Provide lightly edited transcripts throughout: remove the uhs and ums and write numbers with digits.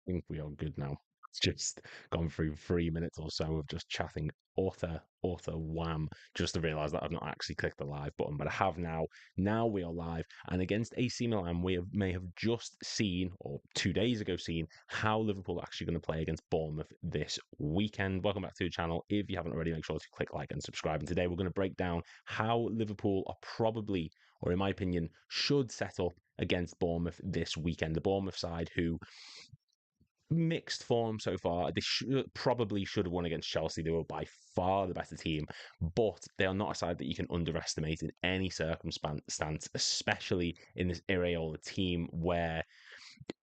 think we are good now. It's just gone through 3 minutes or so of just chatting utter wham, just to realise that I've not actually clicked the live button, but I have now. Now we are live, and against AC Milan, may have just seen, or 2 days ago seen, how Liverpool are actually going to play against Bournemouth this weekend. Welcome back to the channel. If you haven't already, make sure to click like and subscribe. And today we're going to break down how Liverpool are probably, or in my opinion, should set up against Bournemouth this weekend. The Bournemouth side who mixed form so far. They probably should have won against Chelsea. They were by far the better team, but they are not a side that you can underestimate in any circumstance, especially in this Iraola team where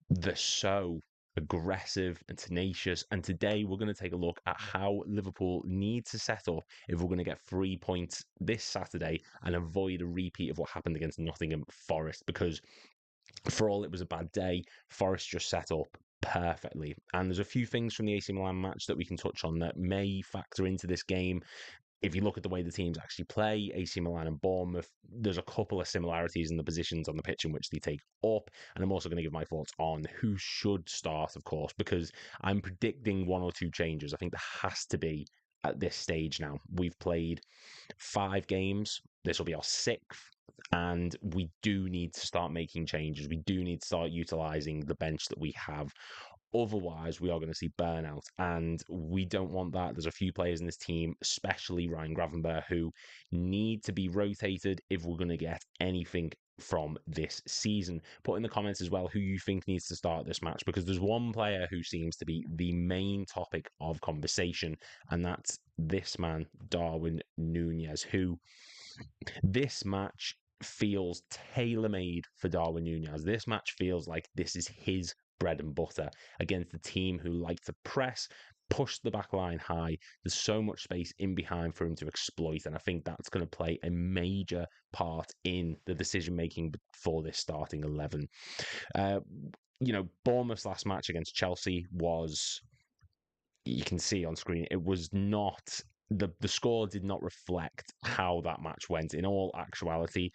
they're so aggressive and tenacious. And today we're going to take a look at how Liverpool need to set up if we're going to get 3 points this Saturday and avoid a repeat of what happened against Nottingham Forest, because for all it was a bad day, Forest just set up perfectly. And there's a few things from the AC Milan match that we can touch on that may factor into this game. If you look at the way the teams actually play, AC Milan and Bournemouth, there's a couple of similarities in the positions on the pitch in which they take up. And I'm also going to give my thoughts on who should start, of course, because I'm predicting one or two changes. I think there has to be at this stage now. We've played 5 games. This will be our 6th. And we do need to start making changes. We do need to start utilising the bench that we have. Otherwise, we are going to see burnout, and we don't want that. There's a few players in this team, especially Ryan Gravenberch, who need to be rotated if we're going to get anything from this season. Put in the comments as well who you think needs to start this match, because there's one player who seems to be the main topic of conversation, and that's this man, Darwin Nunez, who this match feels tailor-made for Darwin Nunez. This match feels like this is his bread and butter against a team who like to press, push the back line high. There's so much space in behind for him to exploit, and I think that's going to play a major part in the decision-making for this starting 11. Bournemouth's last match against Chelsea was, you can see on screen, it was not... The score did not reflect how that match went. In all actuality,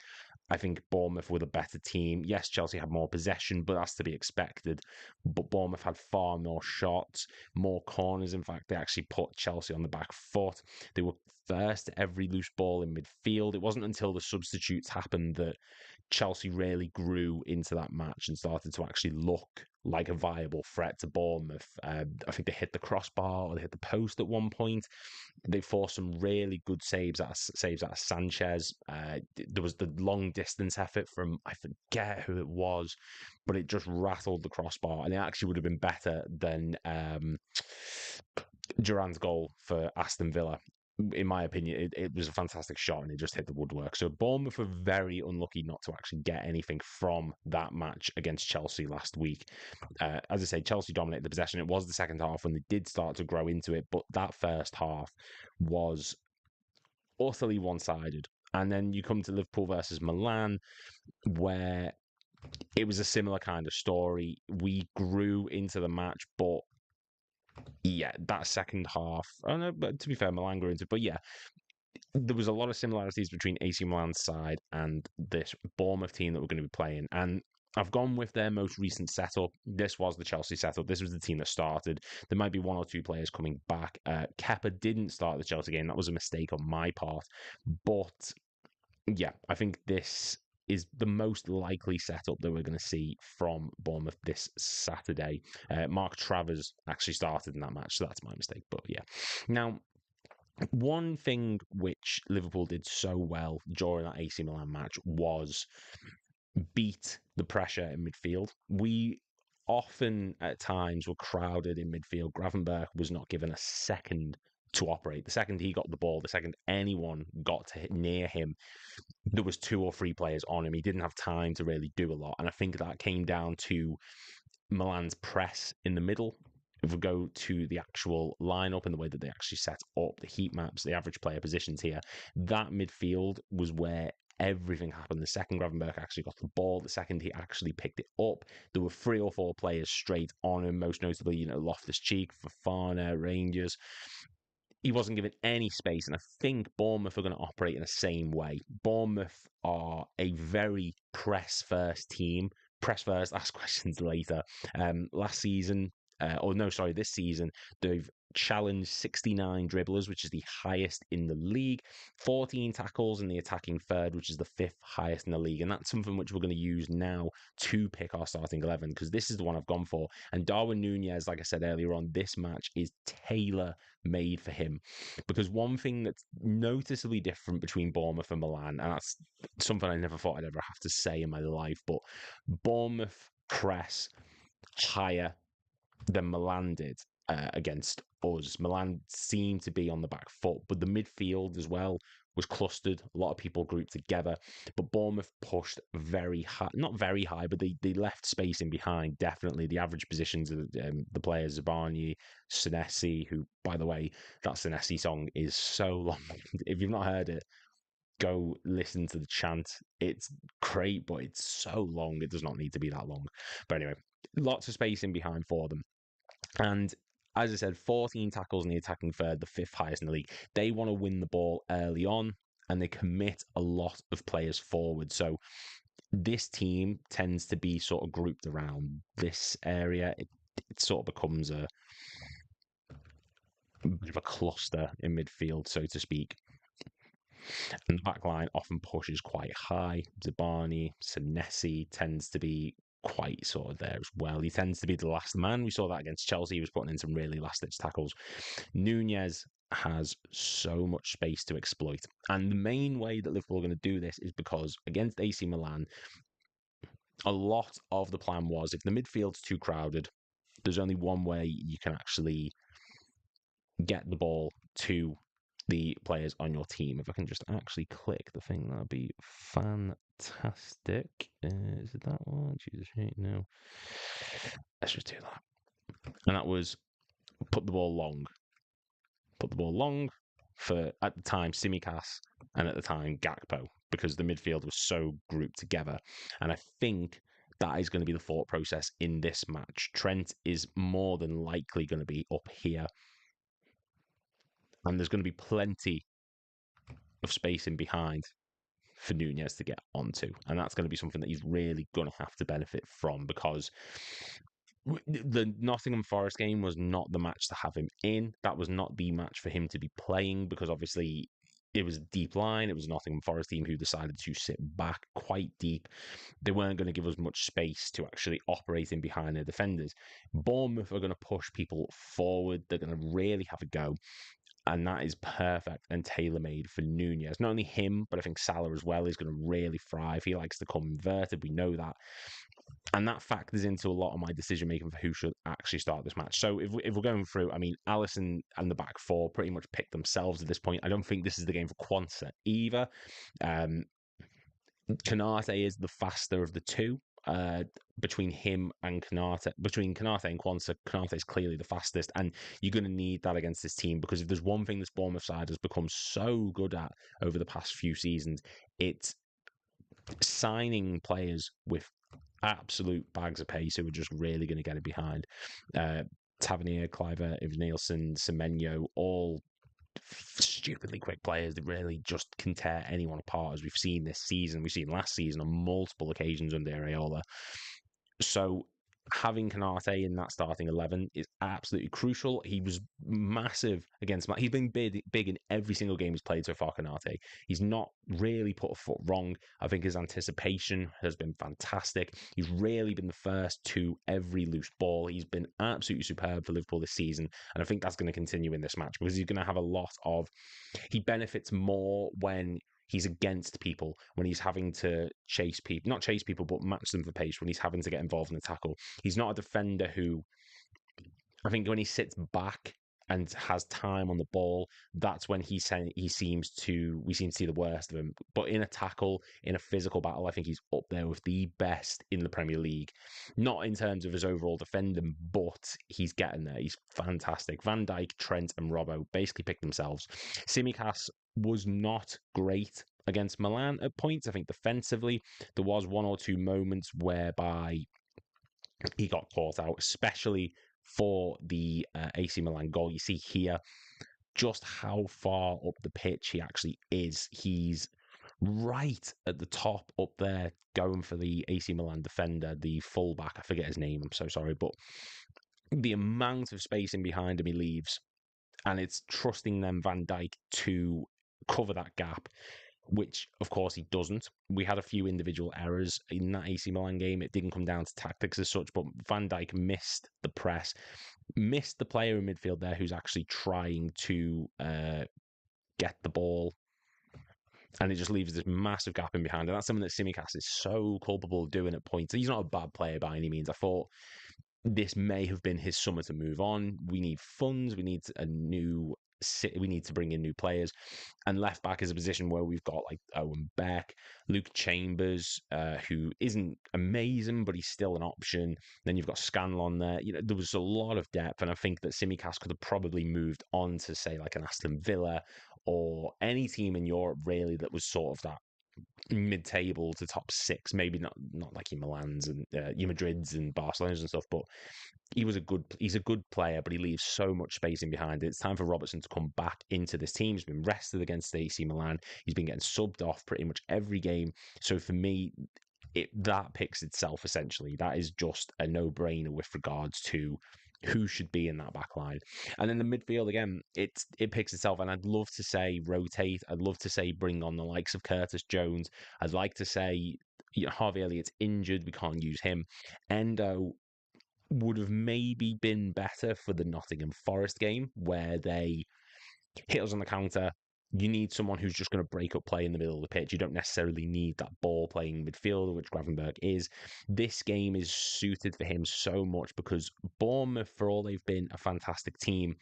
I think Bournemouth were the better team. Yes, Chelsea had more possession, but that's to be expected. But Bournemouth had far more shots, more corners. In fact, they actually put Chelsea on the back foot. They were first to every loose ball in midfield. It wasn't until the substitutes happened that Chelsea really grew into that match and started to actually look like a viable threat to Bournemouth. I think they hit the crossbar or they hit the post at one point. They forced some really good saves out of Sanchez. There was the long distance effort from, I forget who it was, but it just rattled the crossbar, and it actually would have been better than Duran's goal for Aston Villa. In my opinion, it was a fantastic shot and it just hit the woodwork. So Bournemouth were very unlucky not to actually get anything from that match against Chelsea last week. As I say, Chelsea dominated the possession. It was the second half when they did start to grow into it, but that first half was utterly one-sided. And then you come to Liverpool versus Milan, where it was a similar kind of story. We grew into the match, but yeah, that second half, I don't know, but to be fair, Milan grew into it. But yeah, there was a lot of similarities between AC Milan's side and this Bournemouth team that we're going to be playing. And I've gone with their most recent setup. This was the Chelsea setup. This was the team that started. There might be one or two players coming back. Kepa didn't start the Chelsea game. That was a mistake on my part. But yeah, I think this is the most likely setup that we're going to see from Bournemouth this Saturday. Mark Travers actually started in that match, so that's my mistake. But yeah. Now, one thing which Liverpool did so well during that AC Milan match was beat the pressure in midfield. We often, at times, were crowded in midfield. Gravenberch was not given a second to operate. The second he got the ball, the second anyone got to hit near him, there was 2 or 3 players on him. He didn't have time to really do a lot. And I think that came down to Milan's press in the middle. If we go to the actual lineup and the way that they actually set up the heat maps, the average player positions here, that midfield was where everything happened. The second Gravenberch actually got the ball, the second he actually picked it up, there were 3 or 4 players straight on him, most notably, Loftus-Cheek, Fofana, Rangers. He wasn't given any space, and I think Bournemouth are going to operate in the same way. Bournemouth are a very press-first team. Press first, ask questions later. Last season, or no, sorry, this season, they've challenged 69 dribblers, which is the highest in the league, 14 tackles in the attacking third, which is the fifth highest in the league. And that's something which we're going to use now to pick our starting 11, because this is the one I've gone for. And Darwin Nunez, like I said earlier on, this match is tailor made for him, because one thing that's noticeably different between Bournemouth and Milan, and that's something I never thought I'd ever have to say in my life, but Bournemouth press higher than Milan did against us. Milan seemed to be on the back foot, but the midfield as well was clustered. A lot of people grouped together, but Bournemouth pushed very high, not very high, but they left space in behind. Definitely the average positions of the players, Zabani, Senesi, who, by the way, that Senesi song is so long. If you've not heard it, go listen to the chant. It's great, but it's so long. It does not need to be that long. But anyway, lots of space in behind for them. And as I said, 14 tackles in the attacking third, the fifth highest in the league. They want to win the ball early on, and they commit a lot of players forward. So this team tends to be sort of grouped around this area. It sort of becomes a bit of a cluster in midfield, so to speak. And the back line often pushes quite high. Zabani, Senesi tends to be quite sort of there as well. He tends to be the last man. We saw that against Chelsea. He was putting in some really last-ditch tackles. Nunez has so much space to exploit. And the main way that Liverpool are going to do this is because against AC Milan, a lot of the plan was if the midfield's too crowded, there's only one way you can actually get the ball to the players on your team. If I can just actually click the thing, that'd be fantastic. Is it that one? Jesus, no. Let's just do that. And that was put the ball long. Put the ball long for, at the time, Tsimikas, and at the time, Gakpo, because the midfield was so grouped together. And I think that is going to be the thought process in this match. Trent is more than likely going to be up here, and there's going to be plenty of space in behind for Nunez to get onto. And that's going to be something that he's really going to have to benefit from, because the Nottingham Forest game was not the match to have him in. That was not the match for him to be playing, because obviously it was a deep line. It was a Nottingham Forest team who decided to sit back quite deep. They weren't going to give us much space to actually operate in behind their defenders. Bournemouth are going to push people forward. They're going to really have a go. And that is perfect and tailor-made for Nunez. Not only him, but I think Salah as well is going to really thrive. He likes to come inverted. We know that. And that factors into a lot of my decision-making for who should actually start this match. So if we're going through, I mean, Alisson and the back four pretty much pick themselves at this point. I don't think this is the game for Quansah either. Konate is the faster of the two. Between him and Konate, between Konate and Quansah, Konate is clearly the fastest, and you're going to need that against this team, because if there's one thing this Bournemouth side has become so good at over the past few seasons, it's signing players with absolute bags of pace who are just really going to get it behind. Tavernier, Cliver, Evanilson, Semenyo, all stupidly quick players that really just can tear anyone apart, as we've seen this season. We've seen last season on multiple occasions under Areola. So having Konate in that starting 11 is absolutely crucial. He was massive against... He's been big in every single game he's played so far, Konate. He's not really put a foot wrong. I think his anticipation has been fantastic. He's really been the first to every loose ball. He's been absolutely superb for Liverpool this season, and I think that's going to continue in this match, because he's going to have a lot of... He benefits more when he's against people, when he's having to chase people, not chase people, but match them for pace, when he's having to get involved in the tackle. He's not a defender who, I think when he sits back and has time on the ball, that's when we seem to see the worst of him. But in a tackle, in a physical battle, I think he's up there with the best in the Premier League. Not in terms of his overall defending, but he's getting there. He's fantastic. Van Dijk, Trent, and Robbo basically picked themselves. Tsimikas was not great against Milan at points. I think defensively, there was one or two moments whereby he got caught out, especially for the AC Milan goal. You see here just how far up the pitch he actually is. He's right at the top up there, going for the AC Milan defender, the fullback. I forget his name, I'm so sorry, but the amount of space in behind him he leaves, and it's trusting them Van Dijk to cover that gap, which of course he doesn't. We had a few individual errors in that AC Milan game. It didn't come down to tactics as such, but Van Dijk missed the press, missed the player in midfield there who's actually trying to get the ball, and it just leaves this massive gap in behind. And that's something that Simicast is so culpable of doing at points. He's not a bad player by any means. I thought this may have been his summer to move on. We need funds. We need a new. We need to bring in new players, and left back is a position where we've got like Owen Beck, Luke Chambers, who isn't amazing, but he's still an option. Then you've got Scanlon there. You know, there was a lot of depth, and I think that Simicast could have probably moved on to say like an Aston Villa or any team in Europe really that was sort of that mid-table to top six, maybe not like your Milans and your Madrids and Barcelonas and stuff, but he's a good player, but he leaves so much space in behind it. It's time for Robertson to come back into this team. He's been rested against AC Milan. He's been getting subbed off pretty much every game. So for me, that picks itself essentially. That is just a no-brainer with regards to who should be in that back line. And then the midfield, again, it picks itself. And I'd love to say rotate. I'd love to say bring on the likes of Curtis Jones. I'd like to say, you know, Harvey Elliott's injured. We can't use him. Endo would have maybe been better for the Nottingham Forest game where they hit us on the counter. You need someone who's just going to break up play in the middle of the pitch. You don't necessarily need that ball playing midfielder, which Gravenberg is. This game is suited for him so much because Bournemouth, for all they've been a fantastic team,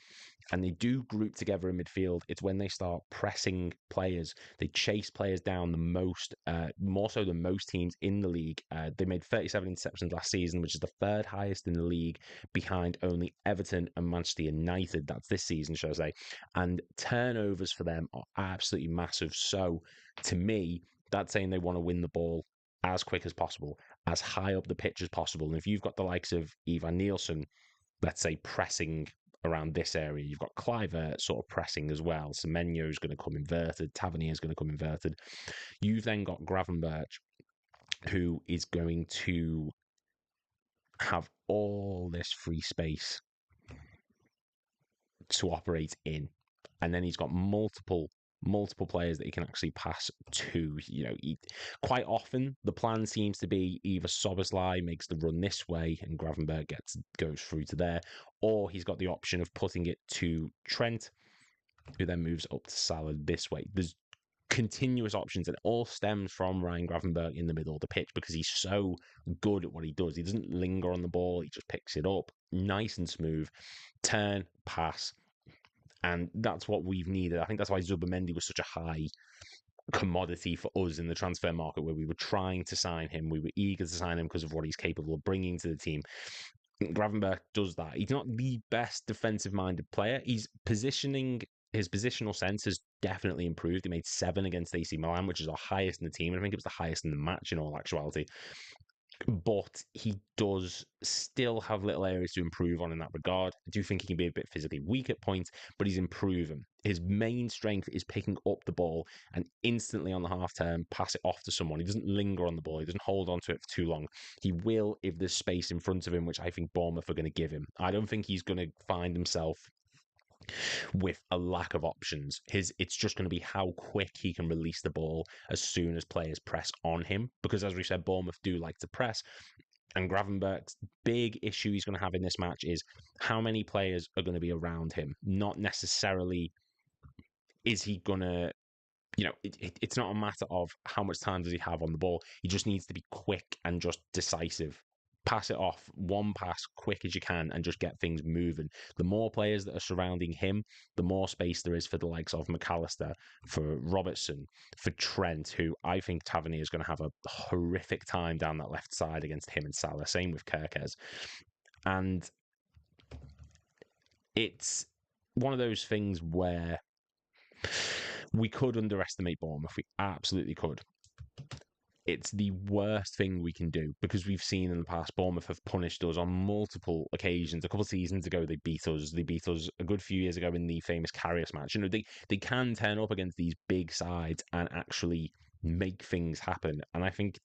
and they do group together in midfield, it's when they start pressing players. They chase players down the most, more so than most teams in the league. They made 37 interceptions last season, which is the third highest in the league, behind only Everton and Manchester United. That's this season, shall I say. And turnovers for them are absolutely massive. So, to me, that's saying they want to win the ball as quick as possible, as high up the pitch as possible. And if you've got the likes of Ivan Nielsen, let's say, pressing around this area, you've got Cliver sort of pressing as well. Semenyo is going to come inverted. Tavernier is going to come inverted. You've then got Gravenberch, who is going to have all this free space to operate in. And then he's got multiple players that he can actually pass to. You know, quite often the plan seems to be either Soboslai makes the run this way and Gravenberg goes through to there, or he's got the option of putting it to Trent, who then moves up to Salah this way. There's continuous options, and it all stems from Ryan Gravenberg in the middle of the pitch because he's so good at what he does. He doesn't linger on the ball, he just picks it up nice and smooth, turn, pass. And that's what we've needed. I think that's why Zubimendi was such a high commodity for us in the transfer market, where we were trying to sign him. We were eager to sign him because of what he's capable of bringing to the team. Gravenberg does that. He's not the best defensive-minded player. His positional sense has definitely improved. He made 7 against AC Milan, which is our highest in the team. And I think it was the highest in the match in all actuality. But he does still have little areas to improve on in that regard. I do think he can be a bit physically weak at points, but he's improving. His main strength is picking up the ball and instantly on the half turn pass it off to someone. He doesn't linger on the ball. He doesn't hold on to it for too long. He will if there's space in front of him, which I think Bournemouth are going to give him. I don't think he's going to find himself with a lack of options. It's just going to be how quick he can release the ball as soon as players press on him. Because as we said, Bournemouth do like to press. And Gravenberg's big issue he's going to have in this match is how many players are going to be around him. Not necessarily is he going to, it's not a matter of how much time does he have on the ball. He just needs to be quick and just decisive. Pass it off, one pass, quick as you can, and just get things moving. The more players that are surrounding him, the more space there is for the likes of McAllister, for Robertson, for Trent, who I think Tavernier is going to have a horrific time down that left side against him and Salah. Same with Kerkez. And it's one of those things where we could underestimate Bournemouth. We absolutely could. It's the worst thing we can do because we've seen in the past Bournemouth have punished us on multiple occasions. A couple of seasons ago, they beat us. They beat us a good few years ago in the famous Karius match. They can turn up against these big sides and actually make things happen. And I think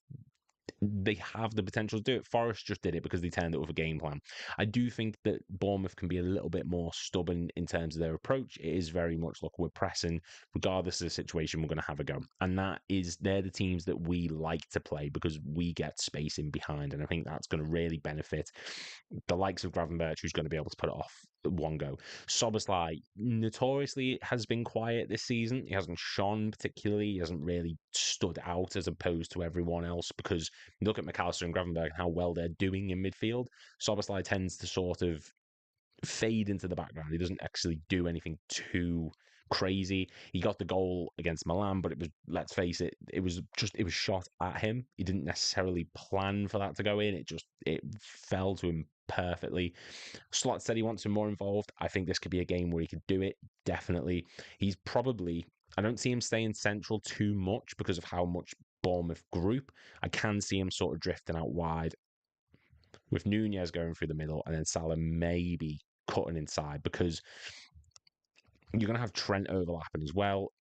they have the potential to do it. Forest just did it because they turned it with a game plan. I do think that Bournemouth can be a little bit more stubborn in terms of their approach. It is very much, look, we're pressing, regardless of the situation, we're going to have a go. And they're the teams that we like to play because we get space in behind. And I think that's going to really benefit the likes of Gravenberch, who's going to be able to put it off one go. Soboslai notoriously has been quiet this season. He hasn't shone particularly. He hasn't really stood out as opposed to everyone else because you look at McAllister and Gravenberch and how well they're doing in midfield. Soboslai tends to sort of fade into the background. He doesn't actually do anything too crazy. He got the goal against Milan, but it was, let's face it, it was shot at him. He didn't necessarily plan for that to go in. It fell to him perfectly. Slot said he wants him more involved. I think this could be a game where he could do it, definitely. I don't see him staying central too much because of how much Bournemouth group. I can see him sort of drifting out wide with Nunez going through the middle and then Salah maybe cutting inside because you're going to have Trent overlapping as well.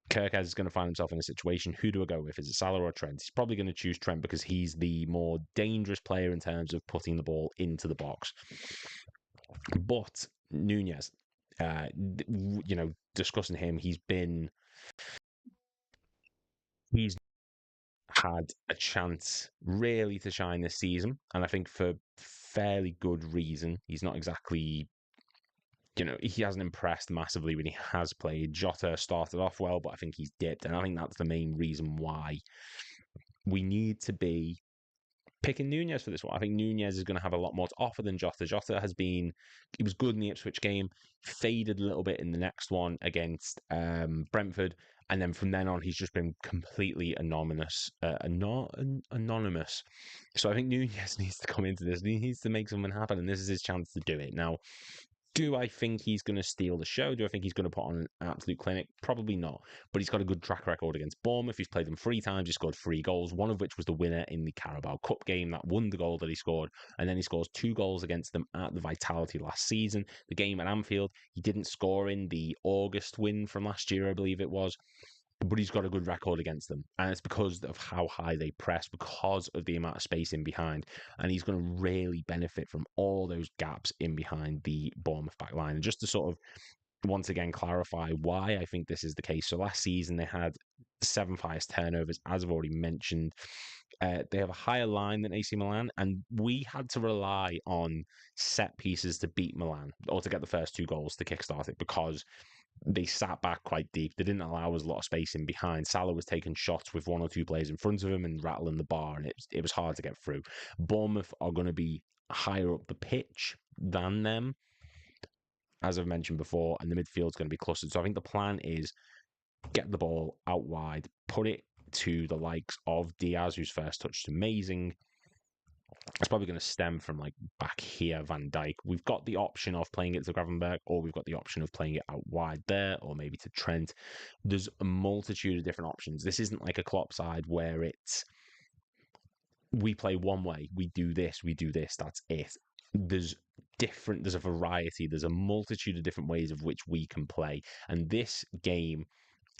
Kirkez is going to find himself in a situation. Who do I go with? Is it Salah or Trent? He's probably going to choose Trent because he's the more dangerous player in terms of putting the ball into the box. But Nunez, discussing him, he's had a chance really to shine this season, and I think for fairly good reason. He's not exactly, he hasn't impressed massively when he has played. Jota started off well, but I think he's dipped, and I think that's the main reason why we need to be picking Nunez for this one. I think Nunez is going to have a lot more to offer than Jota. He was good in the Ipswich game, faded a little bit in the next one against Brentford, and then from then on, he's just been completely anonymous. Anonymous. So I think Nunez needs to come into this. He needs to make something happen, and this is his chance to do it. Now, do I think he's going to steal the show? Do I think he's going to put on an absolute clinic? Probably not. But he's got a good track record against Bournemouth. He's played them 3 times. He scored 3 goals, one of which was the winner in the Carabao Cup game that won the goal that he scored. And then he scores 2 goals against them at the Vitality last season. The game at Anfield, he didn't score in the August win from last year, I believe it was. But he's got a good record against them. And it's because of how high they press, because of the amount of space in behind. And he's going to really benefit from all those gaps in behind the Bournemouth back line. And just to sort of, once again, clarify why I think this is the case. So last season, they had the 7th highest turnovers, as I've already mentioned. They have a higher line than AC Milan, and we had to rely on set pieces to beat Milan or to get the first 2 goals to kickstart it because they sat back quite deep. They didn't allow us a lot of space in behind. Salah was taking shots with 1 or 2 players in front of him and rattling the bar, and it was hard to get through. Bournemouth are going to be higher up the pitch than them, as I've mentioned before, and the midfield's going to be clustered. So I think the plan is get the ball out wide, put it to the likes of Diaz, whose first touch is amazing. It's probably going to stem from back here, Van Dijk. We've got the option of playing it to Gravenberch, or we've got the option of playing it out wide there, or maybe to Trent. There's a multitude of different options. This isn't like a Klopp side where it's we play one way, we do this, that's it. There's a variety, there's a multitude of different ways of which we can play. And this game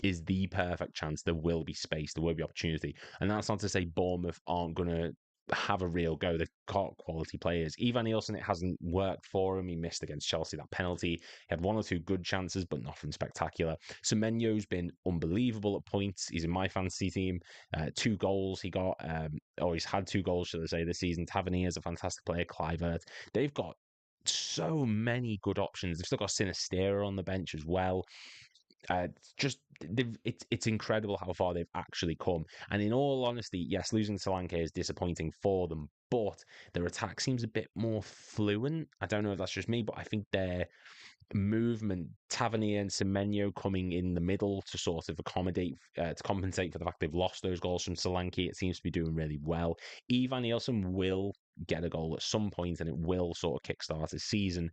is the perfect chance. There will be space, there will be opportunity. And that's not to say Bournemouth aren't going to have a real go. They've got quality players. Ivan Nielsen, it hasn't worked for him. He missed against Chelsea, that penalty. He had 1 or 2 good chances, but nothing spectacular. Semenyo's been unbelievable at points. He's in my fantasy team. 2 goals he got, or he's had 2 goals, should I say, this season. Tavernier is a fantastic player. Clivert. They've got so many good options. They've still got Sinistera on the bench as well. It's incredible how far they've actually come. And in all honesty, yes, losing Solanke is disappointing for them, but their attack seems a bit more fluent. I don't know if that's just me, but I think their movement, Tavernier and Semenyo coming in the middle to sort of accommodate, to compensate for the fact they've lost those goals from Solanke, it seems to be doing really well. Ivan Nielsen will get a goal at some point and it will sort of kickstart his season.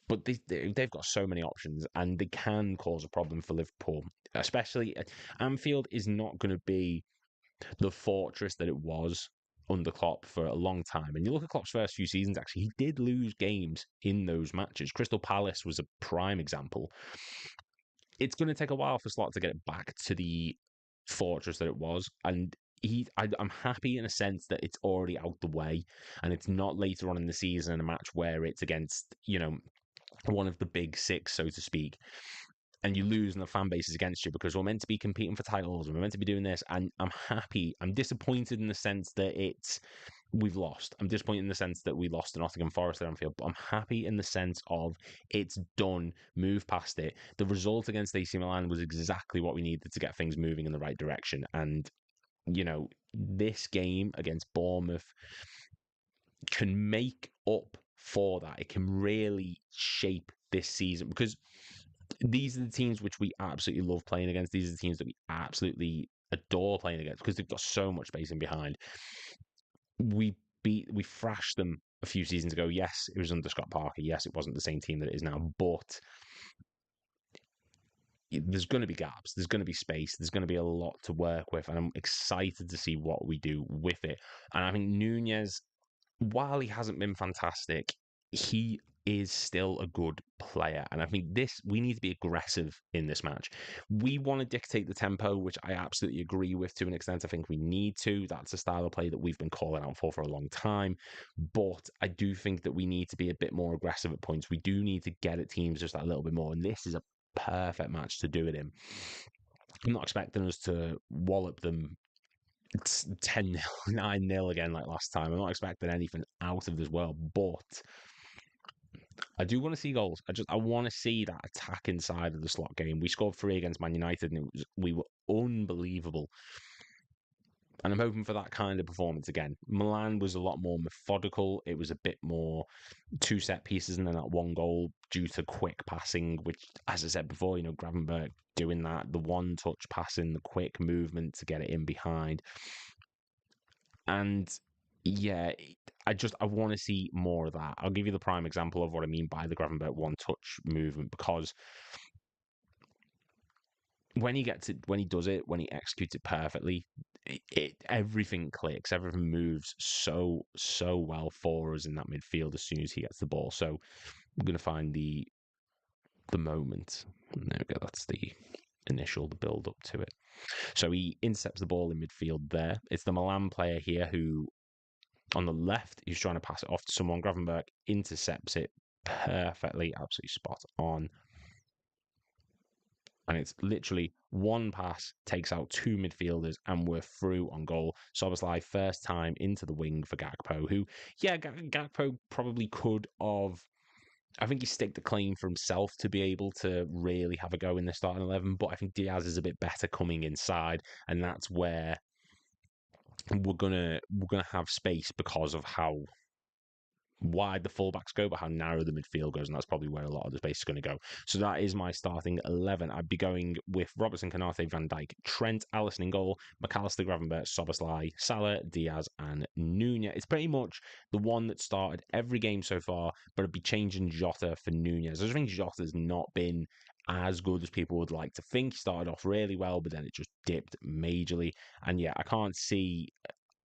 But they've got so many options and they can cause a problem for Liverpool. Especially, Anfield is not going to be the fortress that it was under Klopp for a long time. And you look at Klopp's first few seasons, actually, he did lose games in those matches. Crystal Palace was a prime example. It's going to take a while for Slot to get it back to the fortress that it was. And I'm happy in a sense that it's already out the way, and it's not later on in the season in a match where it's against, one of the big six, so to speak, and you lose and the fan base is against you because we're meant to be competing for titles and we're meant to be doing this. And I'm happy. I'm disappointed in the sense that we've lost. I'm disappointed in the sense that we lost to Nottingham Forest at Anfield, but I'm happy in the sense of it's done, move past it. The result against AC Milan was exactly what we needed to get things moving in the right direction. And, this game against Bournemouth can make up for that. It can really shape this season because these are the teams which we absolutely love playing against. These are the teams that we absolutely adore playing against because they've got so much space in behind. We thrashed them a few seasons ago. Yes, it was under Scott Parker. Yes, it wasn't the same team that it is now, but there's going to be gaps. There's going to be space. There's going to be a lot to work with, and I'm excited to see what we do with it. And I think Nunez, while he hasn't been fantastic, he is still a good player. And I think we need to be aggressive in this match. We want to dictate the tempo, which I absolutely agree with to an extent. I think we need to. That's a style of play that we've been calling out for a long time. But I do think that we need to be a bit more aggressive at points. We do need to get at teams just that little bit more. And this is a perfect match to do it in. I'm not expecting us to wallop them 10-0, 9-0 again like last time. I'm not expecting anything out of this world, but I do want to see goals. I want to see that attack inside of the slot game. We scored 3 against Man United, and we were unbelievable. And I'm hoping for that kind of performance again. Milan was a lot more methodical. It was a bit more 2 set pieces and then that 1 goal due to quick passing, which, as I said before, Gravenberch doing that, the 1-touch passing, the quick movement to get it in behind. And yeah, I want to see more of that. I'll give you the prime example of what I mean by the Gravenberch 1-touch movement, because when he does it, when he executes it perfectly, everything clicks, everything moves so well for us in that midfield as soon as he gets the ball. So I'm going to find the moment. There we go. That's the build up to it. So he intercepts the ball in midfield there. It's the Milan player here who, on the left, who's trying to pass it off to someone. Gravenberch intercepts it perfectly, absolutely spot on. And it's literally 1 pass, takes out 2 midfielders, and we're through on goal. Szoboszlai, first time into the wing for Gakpo, who, Gakpo probably could have, I think he staked the claim for himself to be able to really have a go in the starting 11, but I think Diaz is a bit better coming inside, and that's where we're gonna have space because of how wide the fullbacks go, but how narrow the midfield goes, and that's probably where a lot of the space is going to go. So that is my starting 11. I'd be going with Robertson, Konate, Van Dijk, Trent, Alisson in goal, McAllister, Gravenberch, Szoboszlai, Salah, Diaz, and Nunez. It's pretty much the one that started every game so far, but I'd be changing Jota for Nunez. I just think Jota's not been as good as people would like to think. He started off really well, but then it just dipped majorly. And yeah, I can't see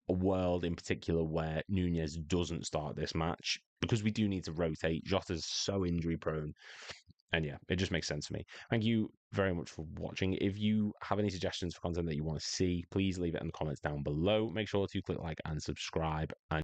a world in particular where Nunez doesn't start this match, because we do need to rotate. Jota's so injury prone. And yeah, it just makes sense to me. Thank you very much for watching. If you have any suggestions for content that you want to see, please leave it in the comments down below. Make sure to click like and subscribe. And